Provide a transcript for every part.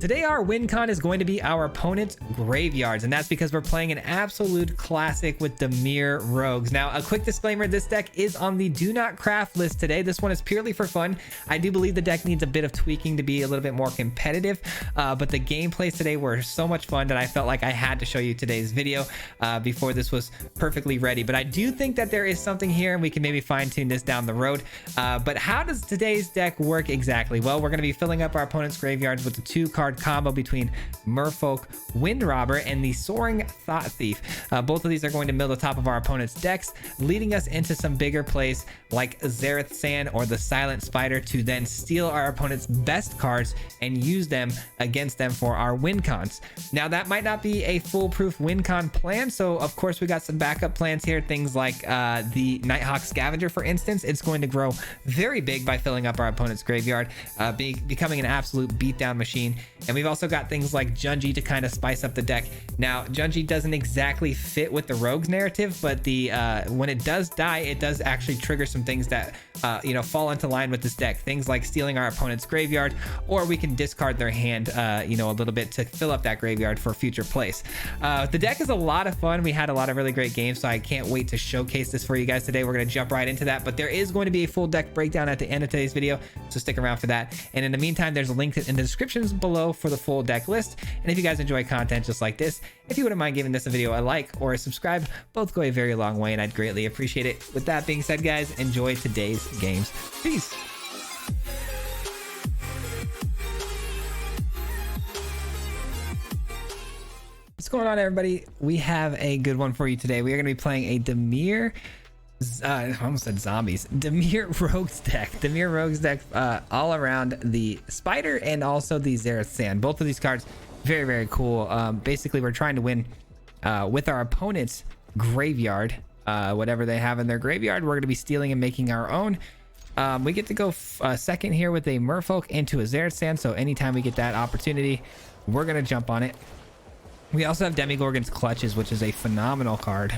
Today our win con is going to be our opponent's graveyards, and that's because we're playing an absolute classic with DIMIR Rogues. Now, a quick disclaimer, this deck is on the do not craft list today. This one is purely for fun. I do believe the deck needs a bit of tweaking to be a little bit more competitive, but the gameplays today were so much fun that I felt like I had to show you today's video before this was perfectly ready. But I do think that there is something here, and we can maybe fine tune this down the road. But how does today's deck work exactly? Well, we're going to be filling up our opponent's graveyards with the 2-card combo between Merfolk Windrobber and the Soaring Thought Thief. Both of these are going to mill the top of our opponent's decks, leading us into some bigger plays like Zareth Sand or the Silent Spider to then steal our opponent's best cards and use them against them for our win cons. Now, that might not be a foolproof win con plan, so of course we got some backup plans here. Things like the Nighthawk Scavenger, for instance. It's going to grow very big by filling up our opponent's graveyard, becoming an absolute beatdown machine. And we've also got things like Junji to kind of spice up the deck. Now, Junji doesn't exactly fit with the Rogues narrative, but the when it does die, it does actually trigger some things that fall into line with this deck. Things like stealing our opponent's graveyard, or we can discard their hand a little bit to fill up that graveyard for future plays. The deck is a lot of fun. We had a lot of really great games, so I can't wait to showcase this for you guys today. We're going to jump right into that, but there is going to be a full deck breakdown at the end of today's video, so stick around for that. And in the meantime, there's a link in the descriptions below for the full deck list. And if you guys enjoy content just like this, if you wouldn't mind giving this a video a like or a subscribe, both go a very long way and I'd greatly appreciate it. With that being said, guys, enjoy today's games. Peace. What's going on, everybody? We have a good one for you today. We are going to be playing a DIMIR I almost said zombies. DIMIR Rogues deck. DIMIR Rogues deck all around the Spider and also the Zareth Sand. Both of these cards, very, very cool. Basically, we're trying to win with our opponent's graveyard. Whatever they have in their graveyard, we're going to be stealing and making our own. We get to go second here with a Merfolk into a Zareth Sand, so anytime we get that opportunity, we're going to jump on it. We also have Demigorgon's Clutches, which is a phenomenal card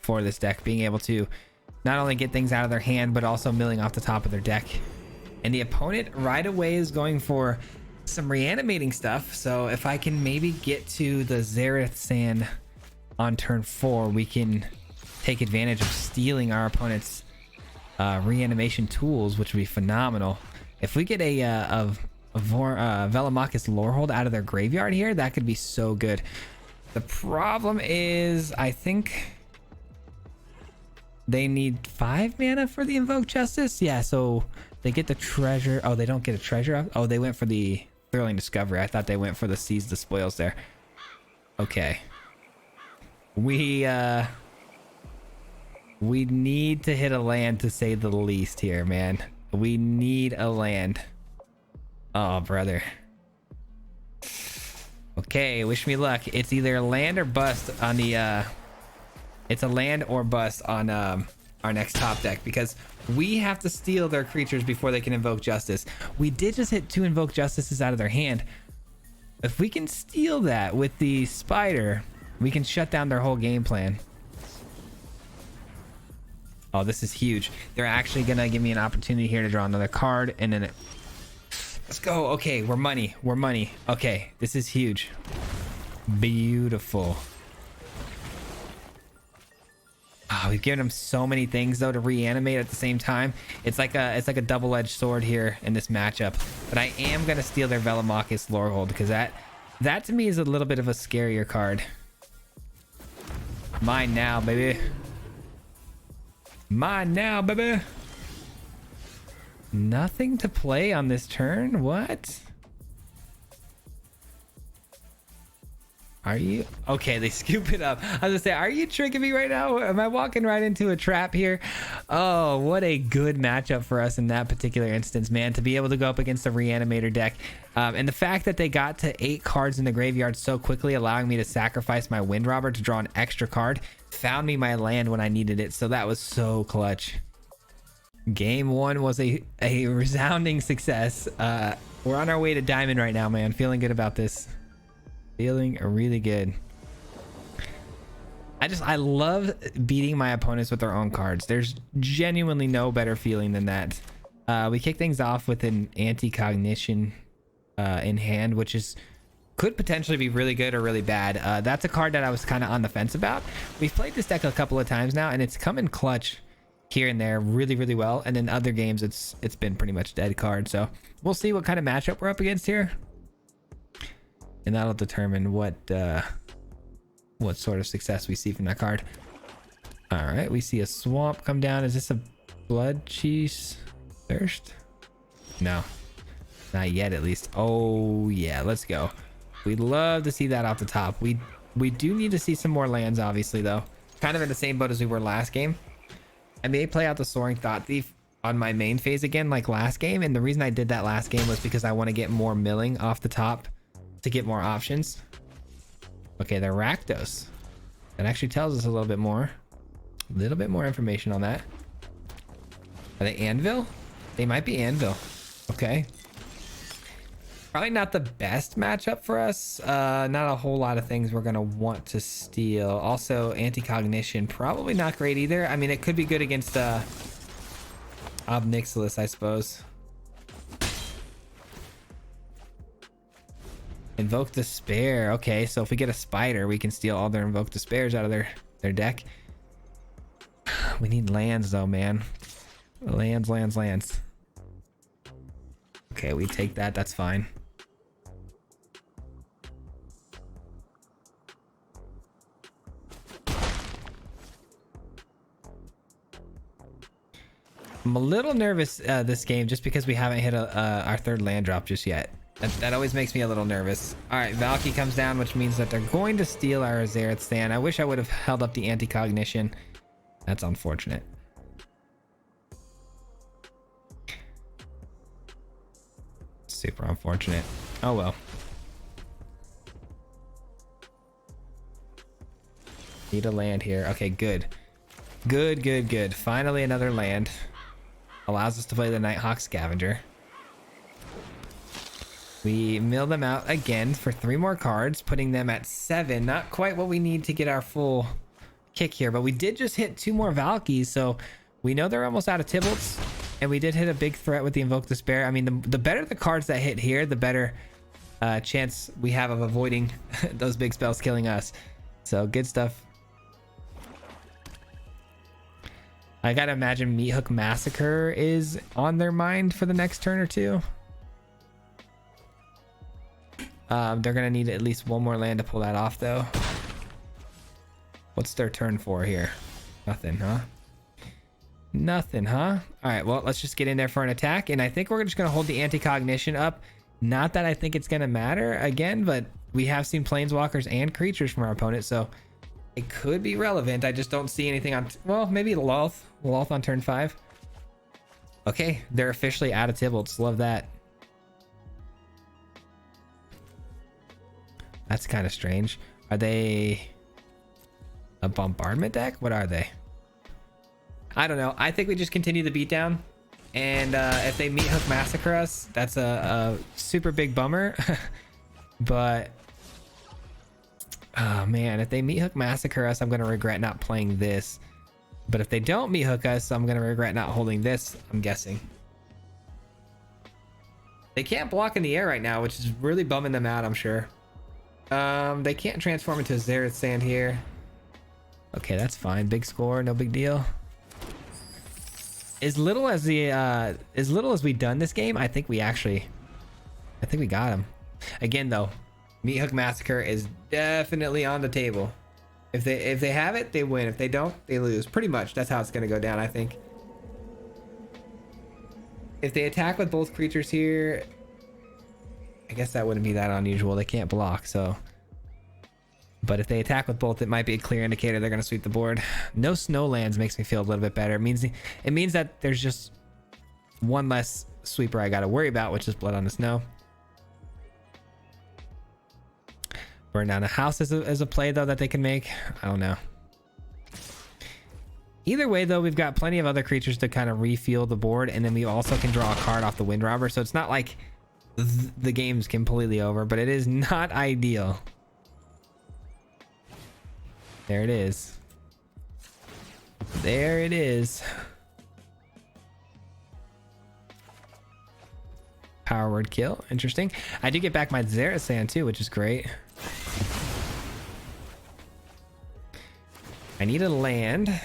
for this deck, being able to not only get things out of their hand, but also milling off the top of their deck. And the opponent right away is going for some reanimating stuff. So if I can maybe get to the Zareth Sand on turn 4, we can take advantage of stealing our opponent's reanimation tools, which would be phenomenal. If we get a Velomachus Lorehold out of their graveyard here, that could be so good. The problem is, I think they need 5 mana for the Invoke Justice. Yeah, so they get the treasure. Oh, they don't get a treasure. Oh, they went for the Thrilling Discovery. I thought they went for the Seize the Spoils there. Okay. We need to hit a land, to say the least here, man. We need a land. Oh, brother. Okay, wish me luck. It's either land or bust on the it's a land or bust on our next top deck, because we have to steal their creatures before they can invoke justice. We did just hit 2 invoke justices out of their hand. If we can steal that with the Spider, we can shut down their whole game plan. Oh, this is huge. They're actually gonna give me an opportunity here to draw another card, and then let's go. Okay, we're money. We're money. Okay, this is huge. Beautiful. Oh, we've given them so many things though to reanimate at the same time. It's like a double-edged sword here in this matchup. But I am gonna steal their Velomachus Lorehold, because that to me is a little bit of a scarier card. Mine now, baby. Mine now, baby. Nothing to play on this turn? What? Are you? Okay, they scoop it up. I was gonna say, are you tricking me right now? Am I walking right into a trap here? Oh, what a good matchup for us in that particular instance, man, to be able to go up against a Reanimator deck. And the fact that they got to 8 cards in the graveyard so quickly, allowing me to sacrifice my Windrobber to draw an extra card, found me my land when I needed it. So that was so clutch. Game 1 was a resounding success. We're on our way to Diamond right now, man. Feeling good about this. Feeling really good. I love beating my opponents with their own cards. There's genuinely no better feeling than that. We kick things off with an anti-cognition in hand, which is could potentially be really good or really bad. That's a card that I was kind of on the fence about. We've played this deck a couple of times now, and it's come in clutch here and there really well, and in other games it's been pretty much dead card. So we'll see what kind of matchup we're up against here, and that'll determine what sort of success we see from that card. All right, we see a swamp come down. Is this a blood cheese thirst? No, not yet, at least. Oh yeah, let's go. We'd love to see that off the top. We do need to see some more lands, obviously, though. Kind of in the same boat as we were last game. I may play out the Soaring Thought Thief on my main phase again like last game, and the reason I did that last game was because I want to get more milling off the top to get more options. Okay, they're Rakdos. That actually tells us a little bit more information on that. Are they Anvil? They might be Anvil. Okay. Probably not the best matchup for us. Not a whole lot of things we're gonna want to steal. Also, anti-cognition, probably not great either. I mean, it could be good against Obnixilis, I suppose. Invoke Despair. Okay, so if we get a spider, we can steal all their Invoke Despairs out of their deck. We need lands though, man. Lands. Okay, we take that. That's fine. I'm a little nervous this game just because we haven't hit our third land drop just yet. That always makes me a little nervous. All right, Valky comes down, which means that they're going to steal our Azereth Stand. I wish I would have held up the anti-cognition. That's unfortunate. Super unfortunate. Oh well. Need a land here. Okay, good. Good. Finally another land. Allows us to play the Nighthawk Scavenger. We mill them out again for 3 more cards, putting them at 7. Not quite what we need to get our full kick here, but we did just hit 2 more Valkies, so we know they're almost out of Tybalts, and we did hit a big threat with the Invoke Despair. I mean, the better the cards that hit here, the better chance we have of avoiding those big spells killing us. So good stuff. I gotta imagine Meat Hook Massacre is on their mind for the next turn or two. They're gonna need at least 1 more land to pull that off, though. What's their turn for here? Nothing, huh? Nothing, huh? All right, well, let's just get in there for an attack, and I think we're just gonna hold the anti-cognition up. Not that I think it's gonna matter again, but we have seen planeswalkers and creatures from our opponent, so it could be relevant. I just don't see anything on, well, maybe Lolth on turn 5. Okay, they're officially out of Tybalts. Love that. That's kind of strange. Are they a bombardment deck? What are they? I don't know. I think we just continue the beatdown, and if they Meat Hook Massacre us, that's a super big bummer. But oh man, if they Meat Hook Massacre us, I'm gonna regret not playing this. But if they don't Meat Hook us, I'm gonna regret not holding this, I'm guessing. They can't block in the air right now, which is really bumming them out, I'm sure. They can't transform into Azereth Sand here. Okay, that's fine. Big score, no big deal. As little as we done this game, I think we got him. Again though, Meat Hook Massacre is definitely on the table. If they have it, they win. If they don't, they lose. Pretty much that's how it's gonna go down, I think. If they attack with both creatures here, I guess that wouldn't be that unusual. They can't block, so. But if they attack with both, it might be a clear indicator they're going to sweep the board. No snow lands makes me feel a little bit better. It means that there's just 1 less sweeper I got to worry about, which is Blood on the Snow. Burn down a house as a play, though, that they can make. I don't know. Either way, though, we've got plenty of other creatures to kind of refuel the board, and then we also can draw a card off the Wind Robber, so it's not like the game's completely over, but it is not ideal. There it is. There it is. Power word kill. Interesting. I do get back my Zerasan too, which is great. I need a land. I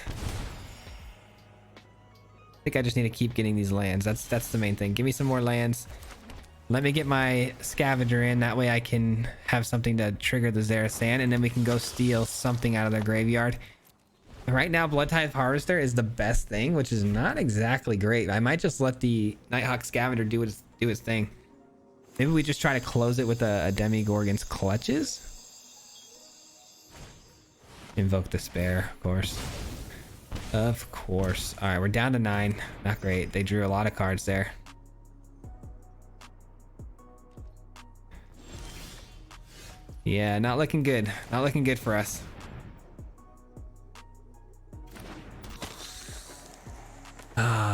think I just need to keep getting these lands. That's the main thing. Give me some more lands. Let me get my scavenger in. That way I can have something to trigger the Zerasan, and then we can go steal something out of their graveyard. Right now, Blood Tithe Harvester is the best thing, which is not exactly great. I might just let the Nighthawk Scavenger do his thing. Maybe we just try to close it with a Demigorgon's Clutches. Invoke Despair, of course. Of course. All right, we're down to 9. Not great. They drew a lot of cards there. Yeah, not looking good. Not looking good for us.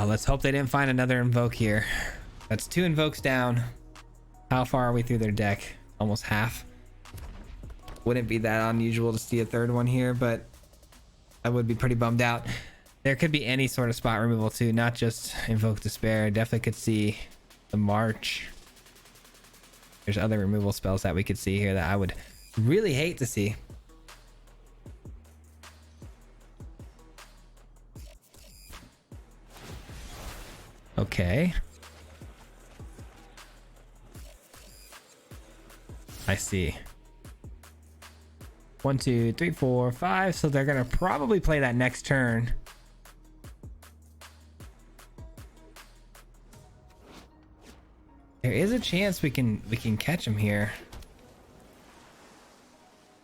Let's hope they didn't find another invoke here. That's 2 invokes down. How far are we through their deck? Almost half. Wouldn't be that unusual to see a 3rd one here, but I would be pretty bummed out. There could be any sort of spot removal too, not just Invoke Despair. Definitely could see the March. There's other removal spells that we could see here that I would really hate to see. Okay. I see. 1, 2, 3, 4, 5. So they're gonna probably play that next turn. There is a chance we can catch him here.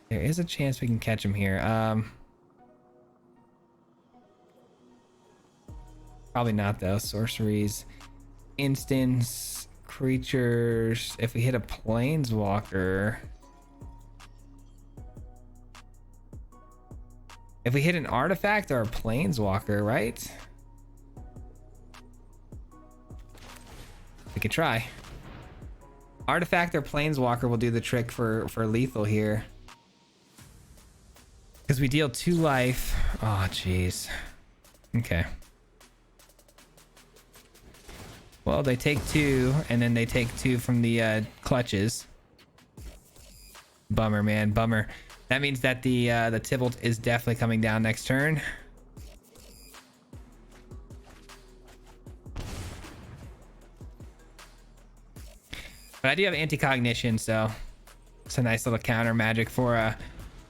There is a chance we can catch him here. Probably not though. Sorceries, instants, creatures. If we hit a planeswalker, if we hit an artifact or a planeswalker, right? We could try. Artifact or planeswalker will do the trick for lethal here. Because we deal 2 life. Oh, jeez. Okay. Well, they take 2, and then they take 2 from the clutches. Bummer, man. Bummer. That means that the Tibalt is definitely coming down next turn. But I do have Anti-Cognition, so it's a nice little counter magic for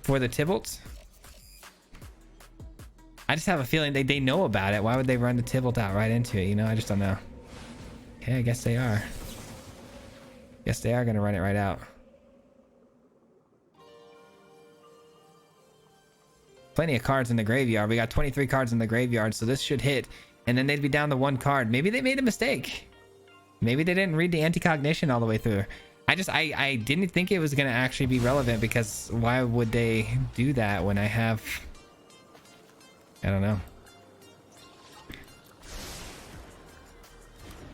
the Tibalt. I just have a feeling they know about it. Why would they run the Tibalt out right into it? You know, I just don't know. Okay, I guess they are. Guess they are gonna run it right out. Plenty of cards in the graveyard. We got 23 cards in the graveyard, so this should hit. And then they'd be down to 1 card. Maybe they made a mistake. Maybe they didn't read the Anti-Cognition all the way through. I didn't think it was gonna actually be relevant, because why would they do that when I have... I don't know.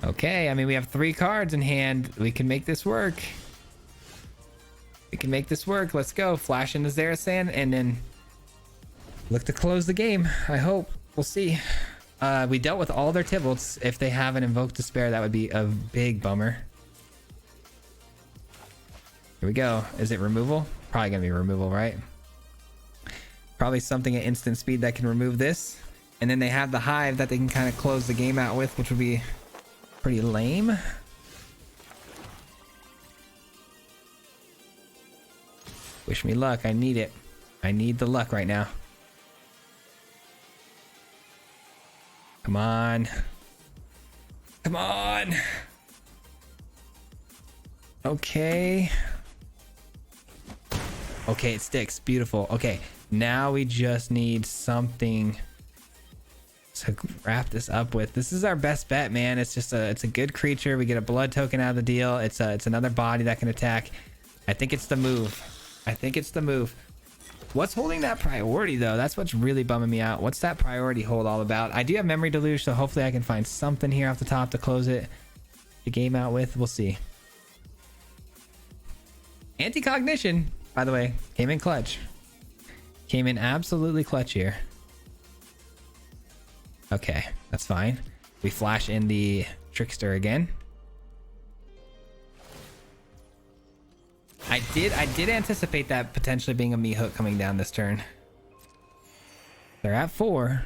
Okay, I mean, we have 3 cards in hand. We can make this work. We can make this work. Let's go. Flash into Zerasan and then look to close the game. I hope. We'll see. We dealt with all their Tibalts. If they have an Invoke Despair, that would be a big bummer. Here we go. Is it removal? Probably gonna be removal, right? Probably something at instant speed that can remove this. And then they have the Hive that they can kind of close the game out with, which would be pretty lame. Wish me luck. I need it. I need the luck right now. Come on. Come on. Okay. Okay, it sticks. Beautiful. Okay, now we just need something to wrap this up with. This is our best bet, man. It's just it's a good creature. We get a blood token out of the deal. It's another body that can attack. I think it's the move. I think it's the move. What's holding that priority though? That's what's really bumming me out. What's that priority hold all about? I do have Memory Deluge, so hopefully I can find something here off the top to close the game out with. We'll see. Anti-Cognition, by the way, came in clutch. Came in absolutely clutch here. Okay, that's fine. We flash in the Trickster again. I did anticipate that potentially being a me hook coming down this turn. They're at 4.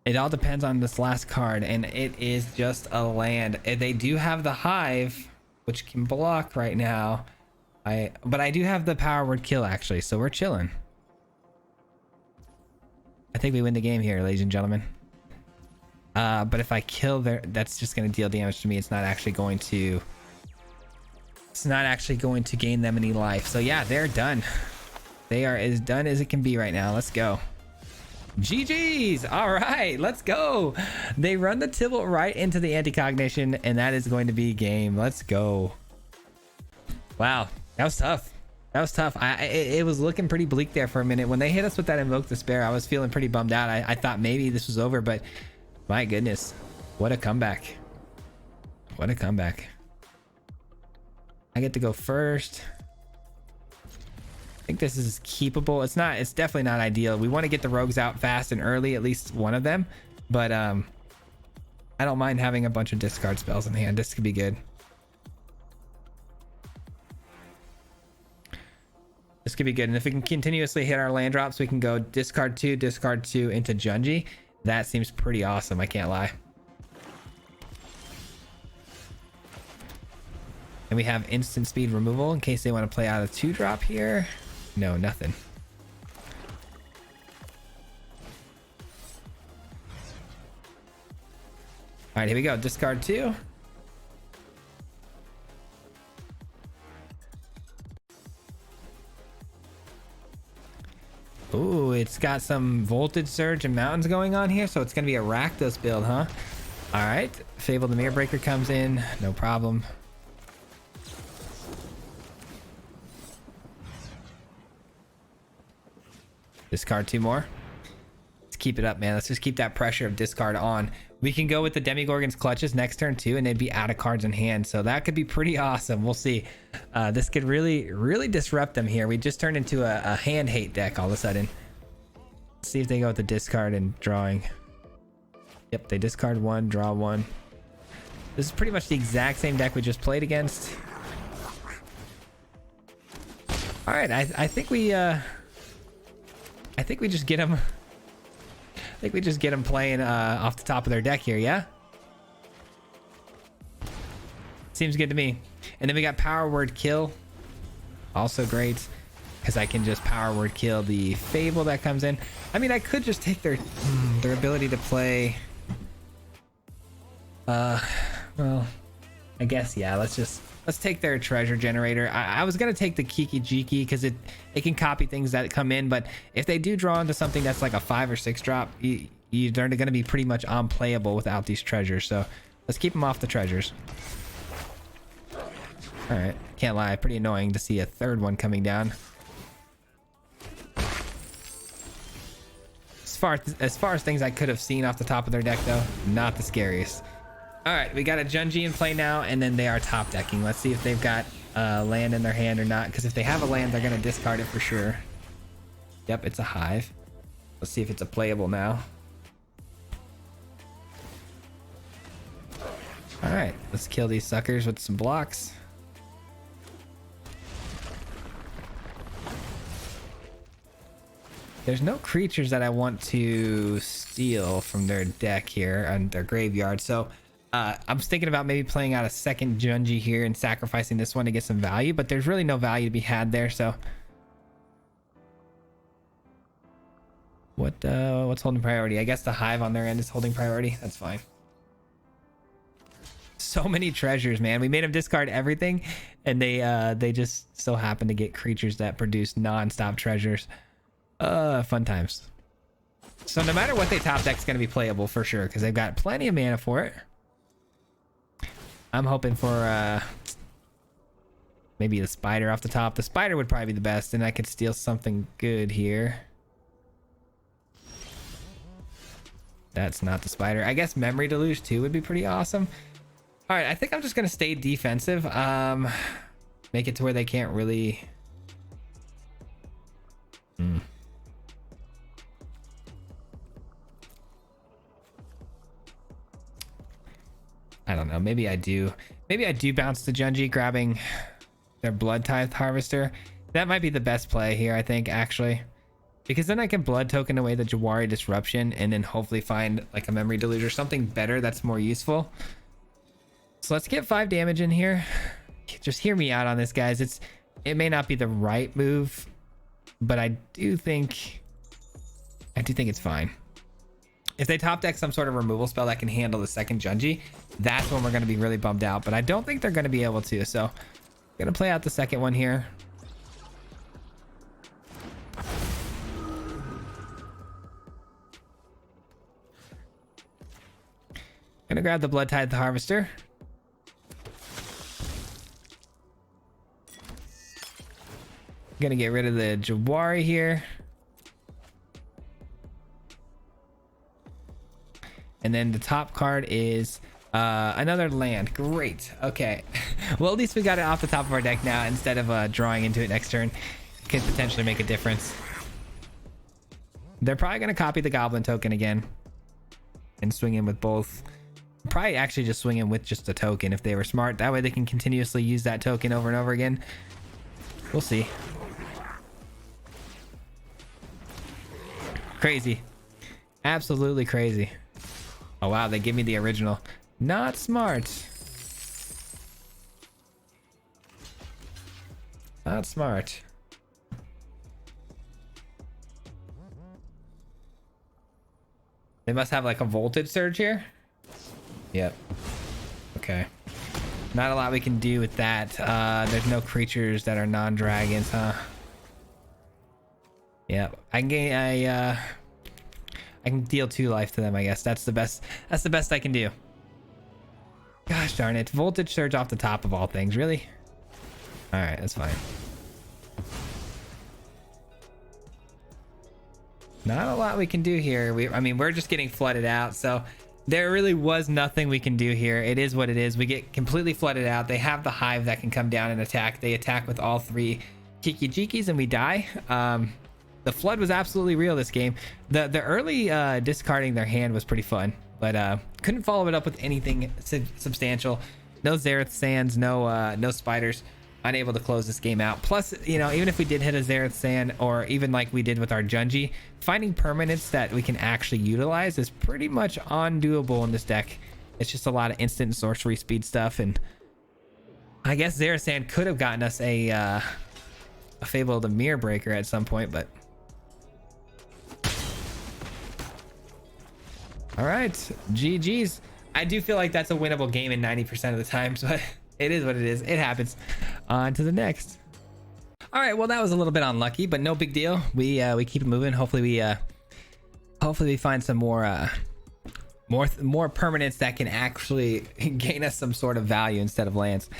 It all depends on this last card, and it is just a land. They do have the hive, which can block right now. But I do have the power word kill actually, so we're chilling. I think we win the game here, ladies and gentlemen. But if I kill there, that's just going to deal damage to me. It's not actually going to gain them any life. So yeah, they're done. They are as done as it can be right now. Let's go. GG's. All right, let's go. They run the Tibble right into the anti-cognition, and that is going to be game. Let's go. Wow, that was tough. That was tough. It was looking pretty bleak there for a minute. When they hit us with that Invoke Despair, I was feeling pretty bummed out. I thought maybe this was over, but my goodness, what a comeback. What a comeback. I get to go first. I think this is keepable. It's definitely not ideal. We want to get the rogues out fast and early, at least one of them. But I don't mind having a bunch of discard spells in hand. This could be good. This could be good. And if we can continuously hit our land drops, we can go discard 2 into Junji. That seems pretty awesome, I can't lie. And we have instant speed removal in case they want to play out a 2-drop here. No, nothing. All right, here we go. Discard 2. Ooh, it's got some Voltage Surge and Mountains going on here, so it's going to be a Rakdos build, huh? All right, Fable the Mirror Breaker comes in, no problem. Discard 2 more. Let's keep it up, man. Let's just keep that pressure of discard on. We can go with the Demigorgon's Clutches next turn too, and they'd be out of cards in hand, so that could be pretty awesome. We'll see. This could really disrupt them here. We just turned into a hand hate deck all of a sudden. Let's see if they go with the discard and drawing. Yep, they discard 1, draw 1. This is pretty much the exact same deck we just played against. All right, I think we just get them. I think we just get them playing off the top of their deck here, yeah? Seems good to me. And then we got Power Word Kill. Also great, because I can just Power Word Kill the Fable that comes in. I mean, I could just take their ability to play. Well, I guess, yeah, let's take their Treasure Generator. I was gonna take the Kiki Jiki because it can copy things that come in, but if they do draw into something that's like a 5 or 6 drop, they're gonna be pretty much unplayable without these treasures. So let's keep them off the treasures. All right, can't lie, pretty annoying to see a third one coming down. As far as things I could have seen off the top of their deck, though, not the scariest. All right, we got a Junji in play now, and then they are top decking. Let's see if they've got land in their hand or not, because if they have a land, they're going to discard it for sure. Yep, it's a hive. Let's see if it's a playable now. All right, let's kill these suckers with some blocks. There's no creatures that I want to steal from their deck here and their graveyard, so I'm thinking about maybe playing out a second Junji here and sacrificing this one to get some value, but there's really no value to be had there. So what's holding priority? I guess the hive on their end is holding priority. That's fine. So many treasures, man. We made them discard everything, and they just so happen to get creatures that produce non-stop treasures. Fun times. So no matter what they top deck's gonna be playable for sure, because they've got plenty of mana for it. I'm hoping for maybe the spider off the top. The spider would probably be the best, and I could steal something good here. That's not the spider. I guess Memory Deluge too would be pretty awesome. All right, I think I'm just gonna stay defensive. Make it to where they can't really. I don't know. Maybe I do bounce the Junji, grabbing their Blood Tithe Harvester. That might be the best play here, I think, actually. Because then I can blood token away the Jawari Disruption and then hopefully find like a Memory Deluge or something better that's more useful. So let's get 5 damage in here. Just hear me out on this, guys. It may not be the right move, but I do think it's fine. If they top deck some sort of removal spell that can handle the second Junji, that's when we're going to be really bummed out. But I don't think they're going to be able to. So I'm going to play out the second one here. Gonna grab the Blood Tithe Harvester. Gonna get rid of the Jawari here. And then the top card is another land. Great. Okay. Well, at least we got it off the top of our deck now instead of drawing into it next turn. Could potentially make a difference. They're probably gonna copy the Goblin token again and swing in with both. Probably actually just swing in with just a token if they were smart. That way they can continuously use that token over and over again. We'll see. Crazy. Absolutely crazy. Oh wow, they give me the original. Not smart. Not smart. They must have like a voltage surge here. Yep. Okay. Not a lot we can do with that. There's no creatures that are non-dragons, huh? Yep. I can deal 2 life to them, I guess. That's the best I can do. Gosh darn it. Voltage surge off the top of all things, really? Alright, that's fine. Not a lot we can do here. I mean, we're just getting flooded out, so there really was nothing we can do here. It is what it is. We get completely flooded out. They have the hive that can come down and attack. They attack with all 3 Kiki-Jikis and we die. The flood was absolutely real this game. The early discarding their hand was pretty fun, but couldn't follow it up with anything substantial. No Zareth Sands, no spiders. Unable to close this game out. Plus, you know, even if we did hit a Zareth Sand, or even like we did with our Junji, finding permanents that we can actually utilize is pretty much undoable in this deck. It's just a lot of instant sorcery speed stuff, and I guess Zareth Sand could have gotten us a Fable of the Mirror Breaker at some point, but all right, GG's. I do feel like that's a winnable game in 90% of the time, so it is what it is. It happens. On to the next. All right, well, that was a little bit unlucky, but no big deal. We keep it moving. Hopefully we find some more permanents that can actually gain us some sort of value instead of lands.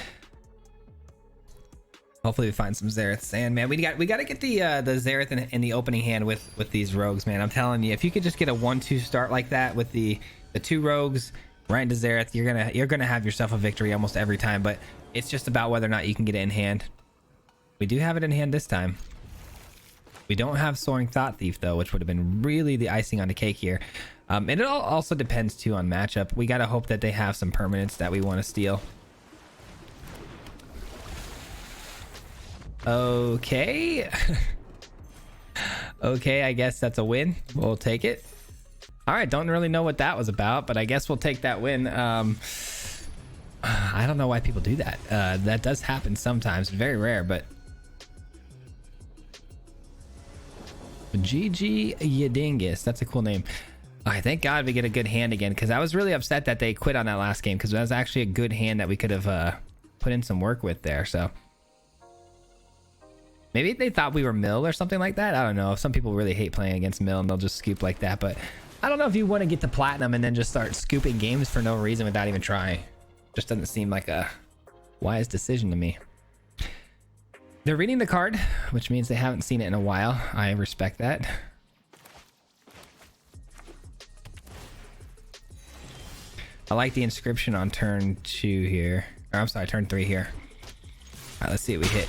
Hopefully we find some Zareth Sand, man. We got to get the Zareth in the opening hand with these rogues, man. I'm telling you, if you could just get a 1-2 start like that with the 2 rogues right into Zareth, you're gonna have yourself a victory almost every time. But it's just about whether or not you can get it in hand. We do have it in hand this time. We don't have Soaring Thought Thief though, which would have been really the icing on the cake here. And it also depends too on matchup. We gotta hope that they have some permanents that we want to steal. Okay. Okay, I guess that's a win. We'll take it. All right, don't really know what that was about, but I guess we'll take that win. I don't know why people do that. That does happen sometimes. Very rare, but GG Yadingus. That's a cool name. All right, thank God we get a good hand again, because I was really upset that they quit on that last game, because that was actually a good hand that we could have put in some work with there. So maybe they thought we were mill or something like that. I don't know. Some people really hate playing against mill and they'll just scoop like that, but I don't know if you want to get to platinum and then just start scooping games for no reason without even trying. Just doesn't seem like a wise decision to me. They're reading the card, which means they haven't seen it in a while. I respect that. I like the inscription on turn 2 here. Or I'm sorry, turn 3 here. All right, let's see what we hit.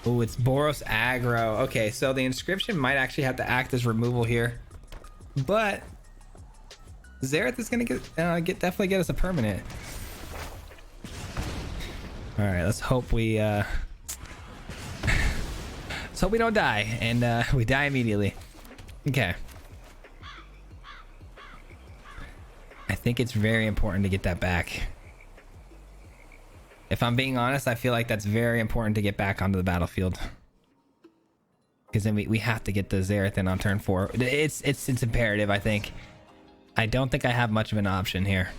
Oh, it's Boros aggro. Okay, so the inscription might actually have to act as removal here, but Zareth is gonna definitely get us a permanent. All right, let's hope we don't die, and we die immediately. Okay. I think it's very important to get that back. If I'm being honest, I feel like that's very important to get back onto the battlefield. Because then we have to get the Xerath in on turn 4. It's imperative, I think. I don't think I have much of an option here.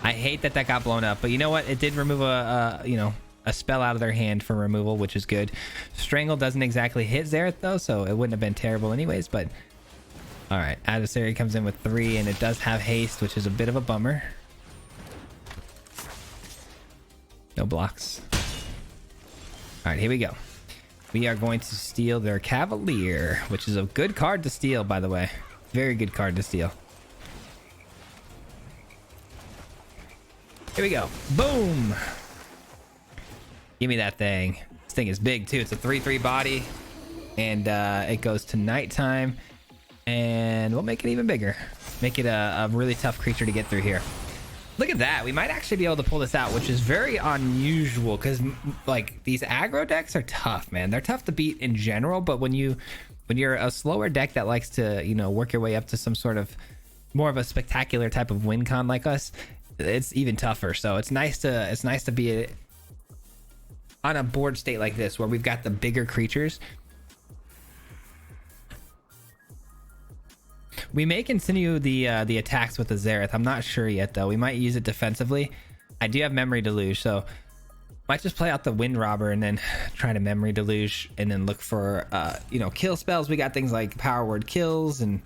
I hate that got blown up, but you know what? It did remove a spell out of their hand for removal, which is good. Strangle doesn't exactly hit Xerath though, so it wouldn't have been terrible anyways, but all right, adversary comes in with 3 and it does have haste, which is a bit of a bummer. No blocks. All right, here we go. We are going to steal their Cavalier, which is a good card to steal, by the way. Very good card to steal. Here we go. Boom. Give me that thing. This thing is big too. It's a 3/3 body, and it goes to nighttime, and we'll make it even bigger. Make it a really tough creature to get through here. Look at that. We might actually be able to pull this out, which is very unusual because like these aggro decks are tough, man. They're tough to beat in general, but when you're a slower deck that likes to, you know, work your way up to some sort of more of a spectacular type of win con like us, it's even tougher. So it's nice to be on a board state like this where we've got the bigger creatures. We may continue the attacks with the Xerath. I'm not sure yet though. We might use it defensively. I do have Memory Deluge, so might just play out the Wind Robber and then try to Memory Deluge and then look for kill spells. We got things like Power Word Kills and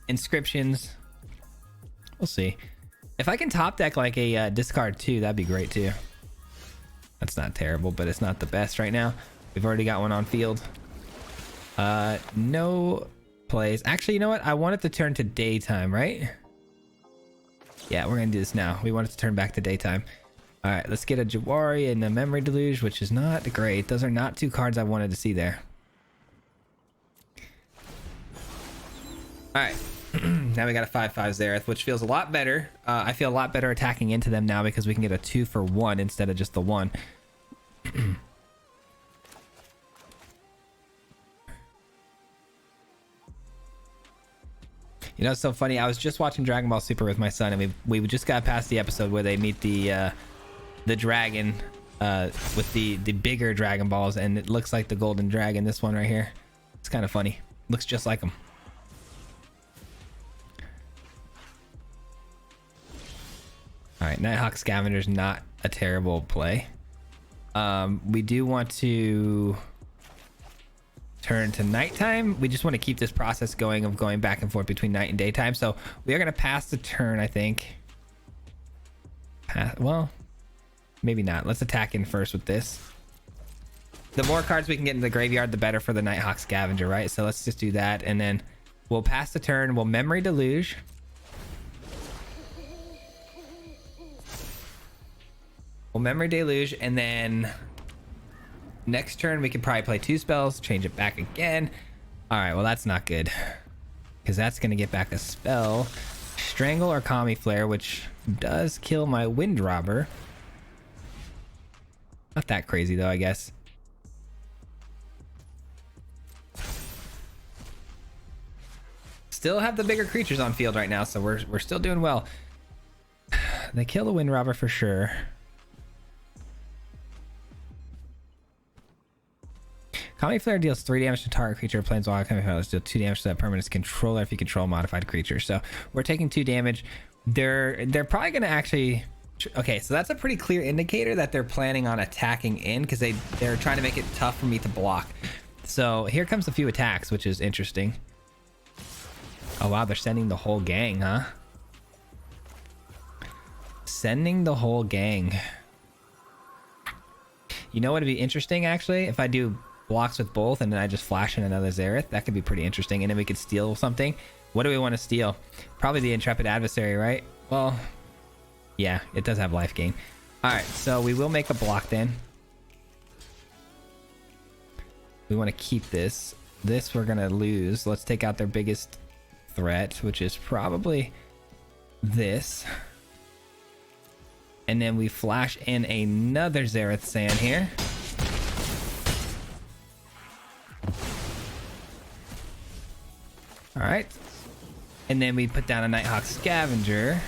Inscriptions. We'll see. If I can top deck like a discard 2, that'd be great too. That's not terrible, but it's not the best right now. We've already got one on field. No plays. Actually, you know what? I want it to turn to daytime, right? Yeah, we're gonna do this now. We want it to turn back to daytime. All right, let's get a Jawari and a Memory Deluge, which is not great. Those are not 2 cards I wanted to see there. All right. Now we got a 5/5 Xerath, which feels a lot better. I feel a lot better attacking into them now because we can get a 2 for 1 instead of just the 1. You know, it's so funny. I was just watching Dragon Ball Super with my son, and we just got past the episode where they meet the dragon with the bigger Dragon Balls, and it looks like the Golden Dragon. This one right here. It's kind of funny. Looks just like him. All right, Nighthawk Scavenger's not a terrible play. We do want to turn to nighttime. We just want to keep this process going of going back and forth between night and daytime. So we are going to pass the turn, I think. Well, maybe not. Let's attack in first with this. The more cards we can get in the graveyard, the better for the Nighthawk Scavenger, right? So let's just do that, and then we'll pass the turn. We'll Memory Deluge. We'll Memory Deluge, and then next turn we could probably play 2 spells, change it back again. All right, well that's not good because that's going to get back a spell. Strangle or Kami Flare, which does kill my Wind Robber. Not that crazy though, I guess. Still have the bigger creatures on field right now, so we're still doing well. They kill the Wind Robber for sure. Kami Flare deals 3 damage to target creature. Planeswalker Kami Flare deals 2 damage to that permanent's controller if you control modified creature. So we're taking 2 damage. They're probably going to actually... Okay, so that's a pretty clear indicator that they're planning on attacking in because they're trying to make it tough for me to block. So here comes a few attacks, which is interesting. Oh wow, they're sending the whole gang, huh? Sending the whole gang. You know what would be interesting actually? If I do blocks with both and then I just flash in another Xerath, that could be pretty interesting, and then we could steal something. What do we want to steal? Probably the Intrepid Adversary, right? Well, yeah, it does have life gain. All right, so we will make a block then. We want to keep this. This we're gonna lose. Let's take out their biggest threat, which is probably this. And then we flash in another Xerath Sand here. All right. And then we put down a Nighthawk Scavenger.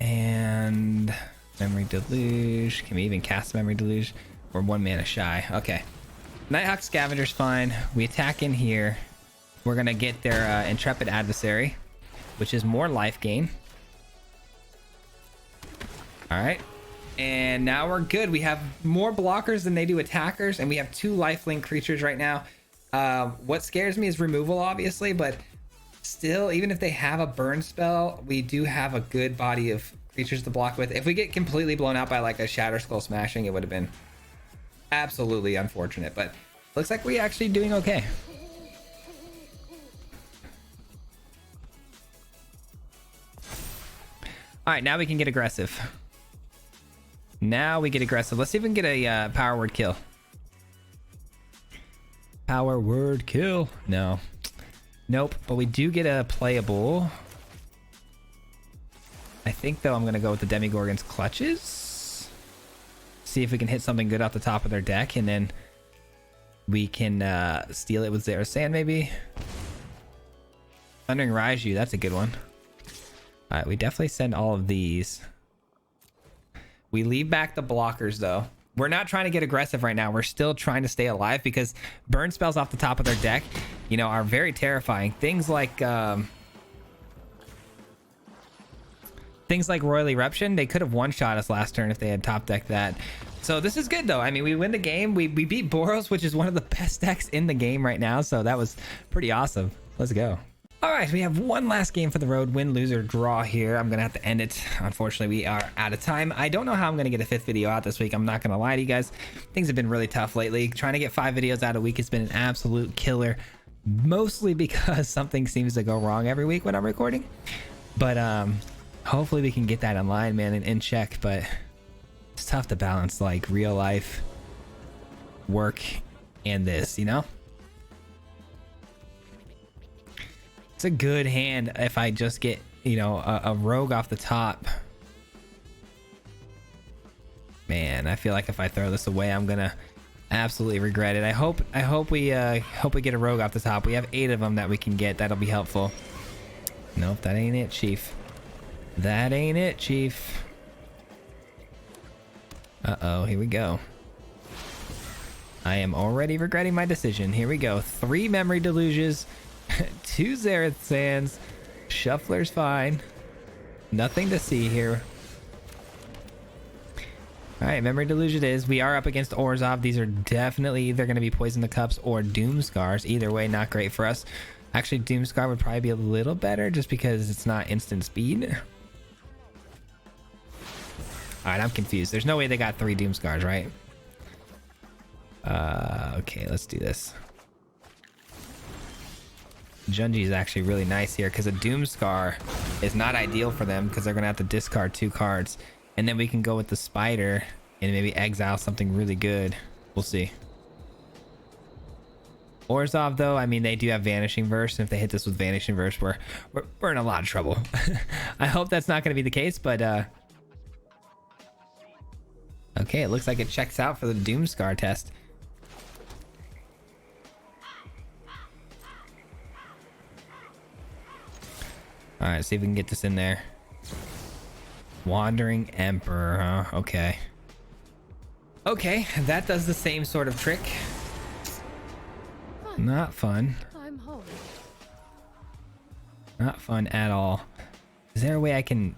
And Memory Deluge. Can we even cast Memory Deluge? We're 1 mana shy. Okay. Nighthawk Scavenger's fine. We attack in here. We're going to get their Intrepid Adversary, which is more life gain. All right. And now we're good. We have more blockers than they do attackers, and we have 2 lifelink creatures right now. What scares me is removal, obviously, but still, even if they have a burn spell, we do have a good body of creatures to block with. If we get completely blown out by like a Shatter Skull Smashing, it would have been absolutely unfortunate, but looks like we're actually doing okay. All right, now we can get aggressive. Now we get aggressive. Let's see if we can get a power word kill. Power word kill. No. Nope. But we do get a playable. I think, though, I'm going to go with the Demigorgon's Clutches. See if we can hit something good off the top of their deck. And then we can steal it with Xerath Sand, maybe. Thundering Raiju. That's a good one. All right. We definitely send all of these. We leave back the blockers, though. We're not trying to get aggressive right now. We're still trying to stay alive because burn spells off the top of their deck, you know, are very terrifying. Things like Royal Eruption, they could have one-shot us last turn if they had top decked that. So this is good, though. I mean, we win the game. We beat Boros, which is one of the best decks in the game right now. So that was pretty awesome. Let's go. All right, we have one last game for the road. Win, lose, or draw here. I'm going to have to end it. Unfortunately, we are out of time. I don't know how I'm going to get a 5th video out this week. I'm not going to lie to you guys. Things have been really tough lately. Trying to get 5 videos out a week has been an absolute killer. Mostly because something seems to go wrong every week when I'm recording. But hopefully we can get that online, man, and in check. But it's tough to balance like real life, work, and this, you know? It's a good hand if I just get, you know, a rogue off the top. Man, I feel like if I throw this away, I'm gonna absolutely regret it. I hope we get a rogue off the top. We have 8 of them that we can get. That'll be helpful. Nope, that ain't it, Chief. That ain't it, Chief. Uh-oh, here we go. I am already regretting my decision. Here we go. 3 Memory Deluges. 2 Xerath Sands. Shuffler's fine. Nothing to see here. Alright, Memory Deluge it is. We are up against Orzhov. These are definitely either going to be Poison the Cups or Doomscars. Either way, not great for us. Actually, Doomscar would probably be a little better just because it's not instant speed. Alright, I'm confused. There's no way they got 3 Doomscars, right? Okay, let's do this. Junji is actually really nice here because a Doomscar is not ideal for them because they're going to have to discard 2 cards. And then we can go with the Spider and maybe exile something really good. We'll see. Orzhov, though, I mean, they do have Vanishing Verse. And if they hit this with Vanishing Verse, we're in a lot of trouble. I hope that's not going to be the case, but... Okay, it looks like it checks out for the Doomscar test. All right, see if we can get this in there. Wandering Emperor, huh? Okay. Okay, that does the same sort of trick. Not fun. I'm home. Not fun at all. Is there a way I can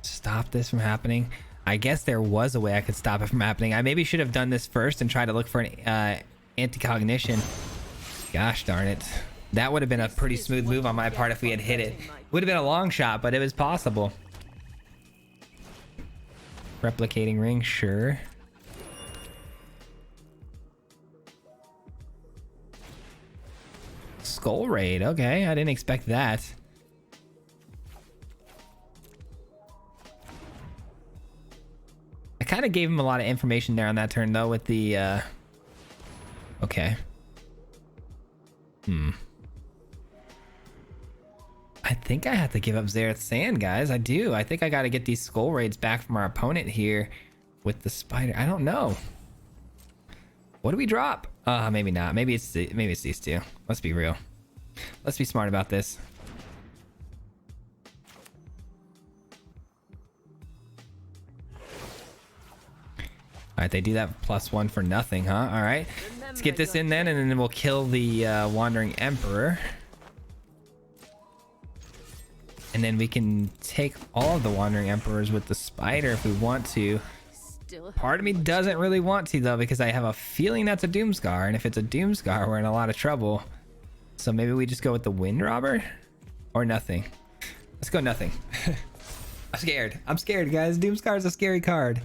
stop this from happening? I guess there was a way I could stop it from happening. I maybe should have done this first and tried to look for an anti-cognition. Gosh darn it. That would have been a pretty smooth move on my part if we had hit it. Would have been a long shot, but it was possible. Replicating ring, sure. Skull Raid, okay. I didn't expect that. I kind of gave him a lot of information there on that turn, though, with the... Okay. I think I have to give up Zareth Sand, guys. I do. I think I got to get these skull raids back from our opponent here with the spider. I don't know. What do we drop? Maybe not. Maybe it's these two. Let's be real. Let's be smart about this. All right, they do that +1 for nothing, huh? All right, let's get this in then, and then we'll kill the Wandering Emperor. And then we can take all of the Wandering Emperors with the spider if we want to. Part of me doesn't really want to, though, because I have a feeling that's a Doomscar, and if it's a Doomscar, we're in a lot of trouble. So maybe we just go with the Wind Robber? Or nothing. Let's go nothing. I'm scared. I'm scared, guys. Doomscar is a scary card.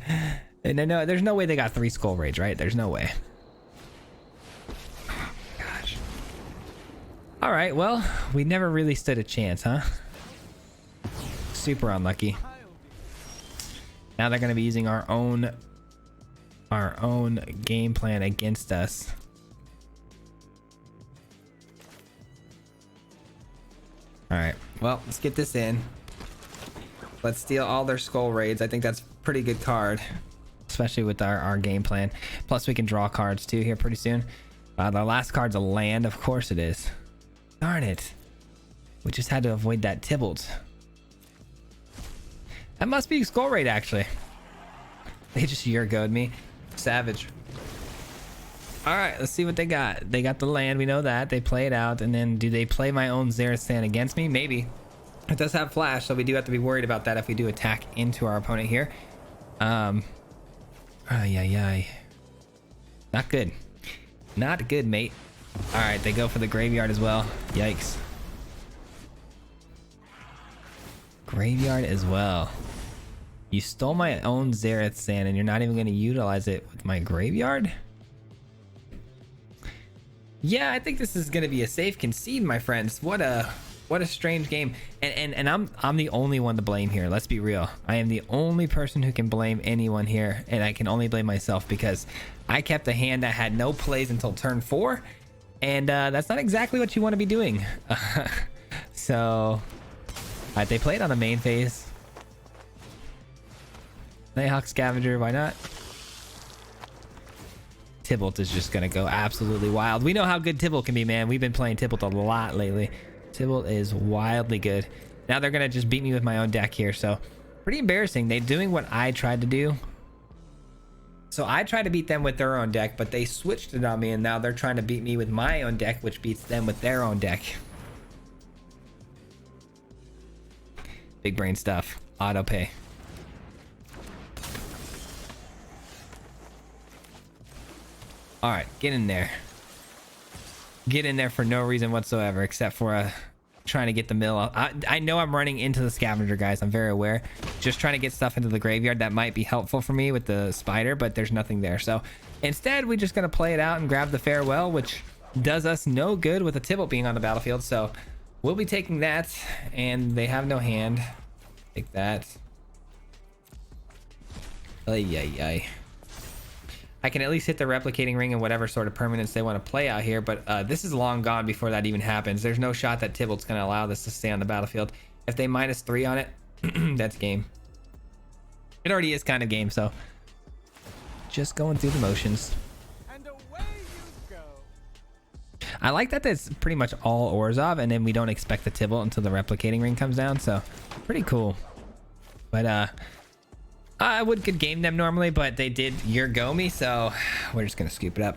And no, there's no way they got 3 Skull Raids, right? There's no way. Oh, gosh. All right, well, we never really stood a chance, huh? Super unlucky. Now they're going to be using our own game plan against us. All right, well, let's get this in. Let's steal all their Skull Raids. I think that's a pretty good card, especially with our game plan. Plus we can draw cards too here pretty soon. The last card's a land. Of course it is. Darn it. We just had to avoid that Tybalt. That must be Skull Raid, actually. They just Yurgo'd me. Savage. All right, let's see what they got. They got the land. We know that. They play it out. And then do they play my own Zareth Sand against me? Maybe. It does have flash, so we do have to be worried about that if we do attack into our opponent here. Ay. Not good. Not good, mate. All right, they go for the graveyard as well. Yikes. Graveyard as well. You stole my own Zareth Sand and you're not even going to utilize it with my graveyard? Yeah, I think this is going to be a safe concede, my friends. What a strange game. And I'm the only one to blame here. Let's be real. I am the only person who can blame anyone here, and I can only blame myself because I kept a hand that had no plays until turn 4, and that's not exactly what you want to be doing. So they played on the main phase. Nighthawk Scavenger, why not? Tybalt is just gonna go absolutely wild. We know how good Tybalt can be, man. We've been playing Tybalt a lot lately. Tybalt is wildly good. Now they're gonna just beat me with my own deck here, so pretty embarrassing. They're doing what I tried to do. So I tried to beat them with their own deck, but they switched it on me, and now they're trying to beat me with my own deck, which beats them with their own deck. Big brain stuff. Auto pay. All right, get in there. Get in there for no reason whatsoever, except for trying to get the mill. I know I'm running into the scavenger, guys. I'm very aware. Just trying to get stuff into the graveyard that might be helpful for me with the spider, but there's nothing there. So instead, we're just gonna play it out and grab the farewell, which does us no good with the Tybalt being on the battlefield. So we'll be taking that, and they have no hand. Take that. Ay. I can at least hit the replicating ring and whatever sort of permanence they want to play out here, but this is long gone before that even happens. There's no shot that Tybalt's going to allow this to stay on the battlefield. If they -3 on it, that's game. It already is kind of game, so just going through the motions. And away you go. I like that that's pretty much all Orzhov, and then we don't expect the Tybalt until the replicating ring comes down, so pretty cool. But I could game them normally, but they did Yurgo me, so we're just gonna scoop it up.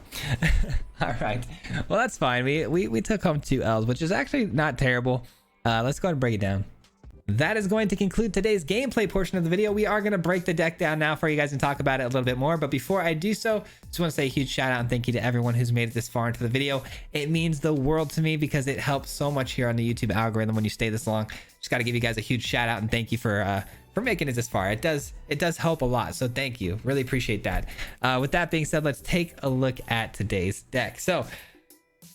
All right, well that's fine. We took home 2 L's, which is actually not terrible. Let's go ahead and break it down. That is going to conclude today's gameplay portion of the video. We are going to break the deck down now for you guys and talk about it a little bit more. But before I do so, just want to say a huge shout out and thank you to everyone who's made it this far into the video. It means the world to me because it helps so much here on the YouTube algorithm when you stay this long. Just got to give you guys a huge shout out and thank you for making it this far. It does help a lot, so thank you. Really appreciate that. With that being said, let's take a look at today's deck. So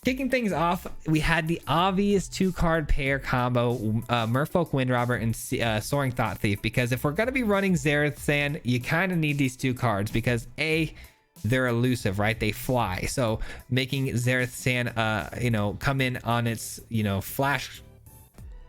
kicking things off, we had the obvious 2-card pair combo, Merfolk Windrobber and Soaring Thought Thief, because if we're going to be running Zareth Sand, you kind of need these 2 cards because A, they're elusive, right? They fly. So making Zareth Sand, come in on its, flash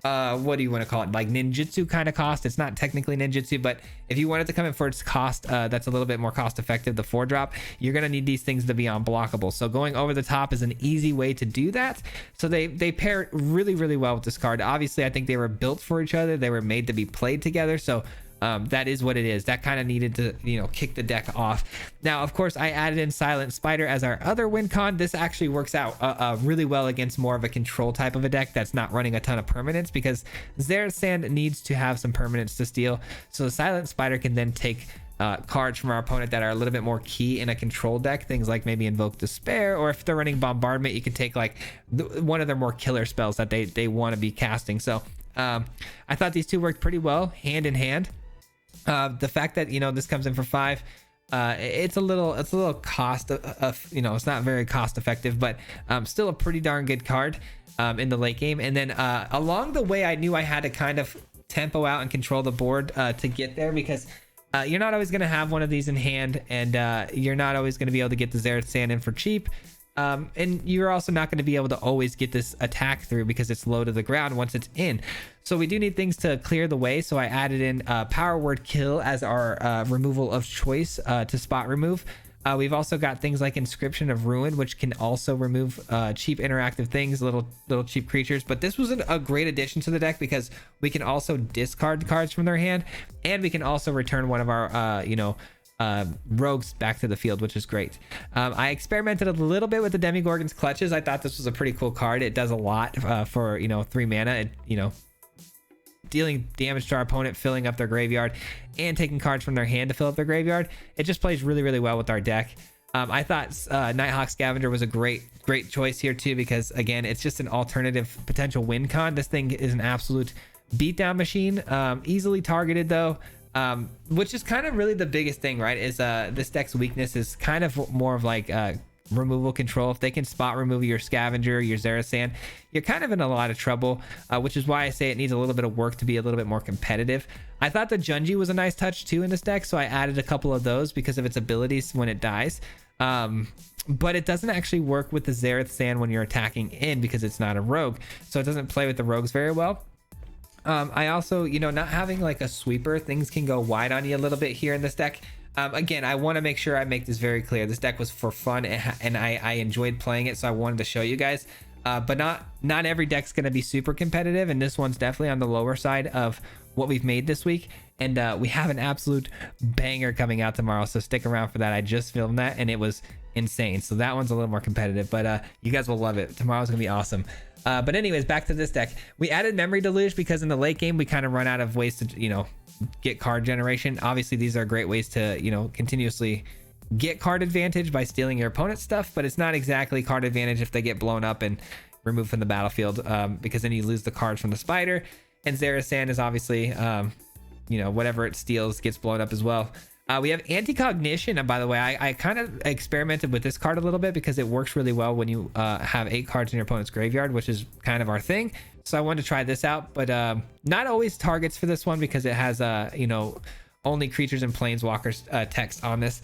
what do you want to call it, like ninjutsu kind of cost. It's not technically ninjutsu, but if you wanted to come in for its cost, that's a little bit more cost effective, the 4-drop, you're going to need these things to be unblockable. So going over the top is an easy way to do that. So they pair really, really well with this card. Obviously, I think they were built for each other. They were made to be played together. So that is what it is. That kind of needed to, you know, kick the deck off. Now, of course, I added in Silent Spider as our other win con. This actually works out really well against more of a control type of a deck that's not running a ton of permanents, because Xerath Sand needs to have some permanents to steal. So the Silent Spider can then take cards from our opponent that are a little bit more key in a control deck, things like maybe Invoke Despair, or if they're running Bombardment, you can take like one of their more killer spells that they want to be casting. So I thought these two worked pretty well hand in hand. The fact that, you know, this comes in for 5, it's a little cost of, you know, it's not very cost effective, but still a pretty darn good card in the late game. And then along the way, I knew I had to kind of tempo out and control the board to get there, because you're not always going to have one of these in hand, and you're not always going to be able to get the Xerath Sand in for cheap. And you're also not going to be able to always get this attack through because it's low to the ground once it's in. So we do need things to clear the way. So I added in Power Word Kill as our removal of choice to spot remove. We've also got things like Inscription of Ruin, which can also remove cheap interactive things, little cheap creatures. But this was a great addition to the deck because we can also discard cards from their hand, and we can also return one of our rogues back to the field, which is great. I experimented a little bit with the Demigorgon's Clutches. I thought this was a pretty cool card. It does a lot for 3 mana. It, dealing damage to our opponent, filling up their graveyard, and taking cards from their hand to fill up their graveyard. It just plays really, really well with our deck. I thought Nighthawk Scavenger was a great choice here too, because again, it's just an alternative potential win con. This thing is an absolute beatdown machine, easily targeted though. Which is kind of really the biggest thing, right? Is this deck's weakness is kind of more of like removal control. If they can spot remove your Scavenger, your Xerath Sand, you're kind of in a lot of trouble, which is why I say it needs a little bit of work to be a little bit more competitive. I thought the Junji was a nice touch too in this deck, so I added a couple of those because of its abilities when it dies. But it doesn't actually work with the Xerath Sand when you're attacking in, because it's not a rogue, so it doesn't play with the rogues very well. I also, not having like a sweeper, things can go wide on you a little bit here in this deck. Again, I want to make sure I make this very clear. This deck was for fun, and I enjoyed playing it, so I wanted to show you guys. But not every deck's going to be super competitive, and this one's definitely on the lower side of what we've made this week. And we have an absolute banger coming out tomorrow, so stick around for that. I just filmed that, and it was insane. So that one's a little more competitive, but you guys will love it. Tomorrow's going to be awesome. But anyways, back to this deck. We added Memory Deluge because in the late game we kind of run out of ways to get card generation. Obviously these are great ways to continuously get card advantage by stealing your opponent's stuff, but it's not exactly card advantage if they get blown up and removed from the battlefield, because then you lose the cards from the spider. And Xerath Sand is obviously whatever it steals gets blown up as well. We have Anti-Cognition, and by the way, I kind of experimented with this card a little bit because it works really well when you have 8 cards in your opponent's graveyard, which is kind of our thing. So I wanted to try this out, but not always targets for this one because it has only creatures and planeswalkers text on this.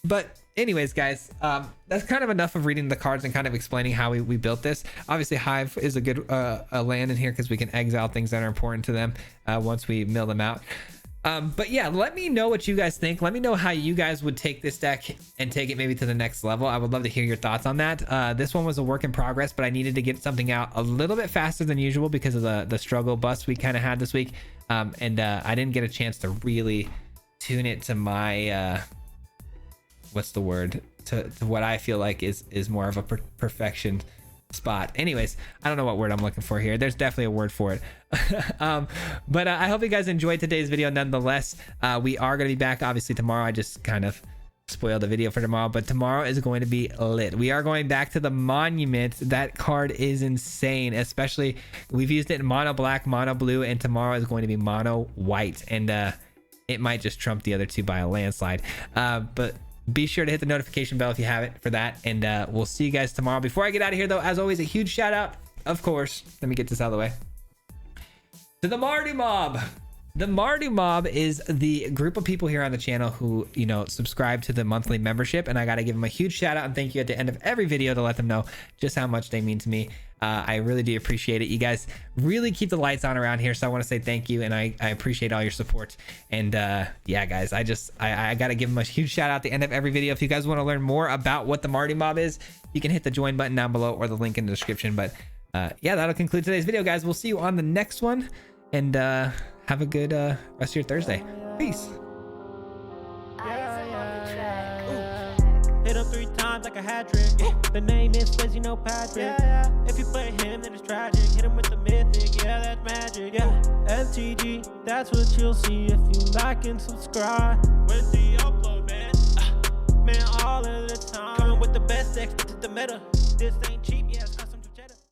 But anyways, guys, that's kind of enough of reading the cards and kind of explaining how we built this. Obviously, Hive is a good a land in here because we can exile things that are important to them once we mill them out. But yeah, let me know what you guys think. Let me know how you guys would take this deck and take it maybe to the next level. I would love to hear your thoughts on that. This one was a work in progress, but I needed to get something out a little bit faster than usual because of the struggle bust we kind of had this week. And I didn't get a chance to really tune it to my what's the word, to what I feel like is more of a perfection spot. Anyways, I don't know what word I'm looking for here. There's definitely a word for it. But I hope you guys enjoyed today's video nonetheless. We are going to be back obviously tomorrow. I just kind of spoiled the video for tomorrow, but tomorrow is going to be lit. We are going back to the Monument. That card is insane, especially we've used it in mono black, mono blue, and tomorrow is going to be mono white, and it might just trump the other two by a landslide. But be sure to hit the notification bell if you haven't for that, and we'll see you guys tomorrow. Before I get out of here though, as always, a huge shout out, of course, let me get this out of the way, to the Marty Mob. The Mardu Mob is the group of people here on the channel who, you know, subscribe to the monthly membership, and I got to give them a huge shout out and thank you at the end of every video to let them know just how much they mean to me. I really do appreciate it. You guys really keep the lights on around here, so I want to say thank you, and I appreciate all your support. And yeah, guys, I got to give them a huge shout out at the end of every video. If you guys want to learn more about what the Mardu Mob is, you can hit the join button down below or the link in the description. But yeah, that'll conclude today's video, guys. We'll see you on the next one, and have a good rest of your Thursday. Peace. Hit him 3 times like a hat trick. The name is Swizzy, no Patrick. If you play him, then it's tragic. Hit him with the mythic, yeah, that's magic. Yeah, MTG, that's what you'll see if you like and subscribe. Where's the upload, man? Man, all of the time. Coming with the best decks, this is the meta. This ain't cheap, yeah.